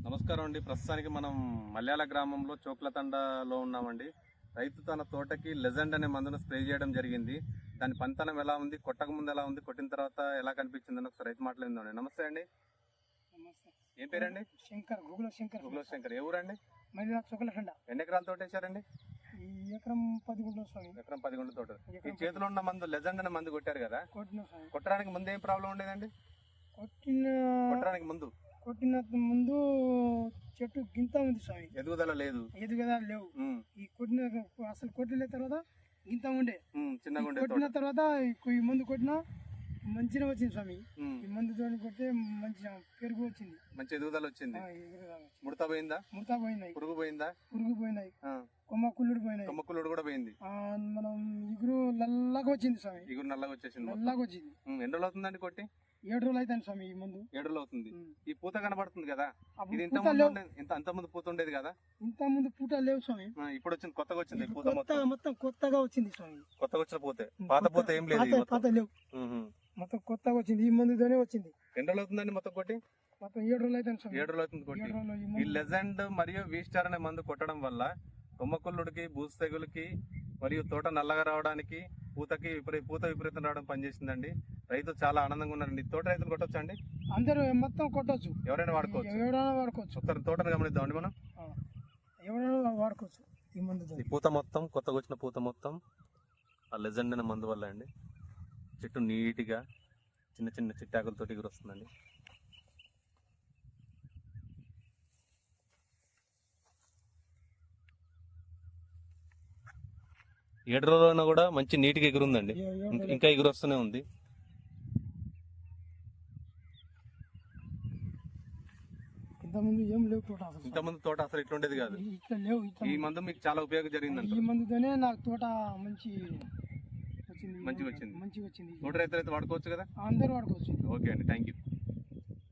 నమస్కారం అండి. ప్రస్తుతానికి మనం మల్యాల గ్రామంలో చోక్లతండలో ఉన్నామండి. రైతు తన తోటకి లెజెండ్ అనే మందును స్ప్రే చేయడం జరిగింది. దాని పనితనం ఎలా ఉంది, కొట్టక ముందు ఎలా ఉంది, కొట్టిన తర్వాత ఎలా కనిపించింది అని ఒకసారి రైతు మాట్లాడిందండి. నమస్తే అండి. ఏం పేరండి? శంకర్, గుగుల శంకర్. గుగుల శంకర్. ఏ ఊరండి? మల్యాల చోక్లతండ. ఎన్ని ఎకరాల తోట వేసారండి? ఈ ఎకరం 10 గుంటలు స్వామి. ఎకరం 10 గుంటల తోట. ఈ చేతిలో ఉన్న మందు లెజెండ్ అనే మందు కొట్టారు కదా, కొట్టిన స్వామి. కొట్టడానికి ముందు ఏం ప్రాబ్లం ఉండేదండి? కొట్టడానికి ముందు కొట్టిన ముందు చెట్టు గింత ఉంది స్వామి, ఎదుగుదల లేదు, ఎదుగుదల లేవు. ఈ కొట్టిన అసలు కొట్టిన తర్వాత గింత ఉండే, చిన్నగా ఉండే. కొట్టిన తర్వాత ఈ మందు కొట్టినా మంచిగా వచ్చింది స్వామి. ఈ మందుతో కొట్టే మంచిగా పెరుగు వచ్చింది, మంచి ఎదుగుదల వచ్చింది. ముడత పోయిందా? ముడత పోయినాయి. పురుగు పోయిందా? పురుగు పోయినాయి. కొమ్మ కుళ్ళుడు పోయినాయి. కొమ్మ కుళ్ళుడు కూడా పోయింది. మనం ఇగురు నల్లగా వచ్చింది స్వామి. ఇగురు నల్లగా వచ్చేసింది. నల్లగా వచ్చింది. ఎన్ని రోజులు అవుతుందండి కొట్టి? 7 రోజులు అవుతాను స్వామి. ఈ ముందు 7 రోజులు అవుతుంది. ఈ పూత కనబడుతుంది కదా, ఇది అంత ముందు పూత ఉండేది కదా? ఇంత ముందు పూట లేవు స్వామి. ఇప్పుడు వచ్చింది, కొత్తగా వచ్చింది పూత. మొత్తం కొత్తగా వచ్చింది స్వామి. కొత్తగా వచ్చిన పూతే, పాత పూత ఏం లేదు. పాత లేవు, మొత్తం కొత్తగా వచ్చింది. ఈ మందుతోనే వచ్చింది. ఎన్ని రోజులు అవుతుందండి మొత్తం కొట్టి? మొత్తం 7 రోజులు అవుతాను స్వామి. 7 రోజులు అవుతుంది కొట్టి. ఈ లెజెండ్ మరియు వీస్టార్ అనే మందు కొట్టడం వల్ల కొమ్మకుళ్ళుడికి, బూజు తెగులకి మరియు తోట నల్లగా రావడానికి, పూత విపరీతం రావడం పనిచేసిందండి. రైతు చాలా ఆనందంగా ఉన్నారండి. తోట రైతులు కొట్టొచ్చు అండి? అందరూ మొత్తం కొట్టొచ్చు, ఎవరైనా వాడుకోవచ్చు. ఒకసారి తోటను గమనిద్దామండి మనం. ఎవరైనా వాడుకోవచ్చు ఈ మందు. ఈ పూత మొత్తం, కొత్తగా వచ్చిన పూత మొత్తం ఆ లెజెండ్ అనే మందు వల్ల అండి. చెట్టు నీట్గా చిన్న చిన్న చిట్టాకులతోటి ఎగురు వస్తుందండి. ఏడు రోజులైనా కూడా మంచి నీట్గా ఎగురుందండి, ఇంకా ఎగురు వస్తూనే ఉంది. ఇంతకుముందు తోట అసలు ఇట్లుండేది కాదు. ఈ మందు మీకు చాలా ఉపయోగం జరిగిందండి. ఈ మందుతోనే నాకు తోట మంచిగా వచ్చింది. తోట రైతులు అయితే వాడుకోవచ్చు కదా? అందరూ వాడుకోవచ్చు. ఓకే అండి, థ్యాంక్ యూ.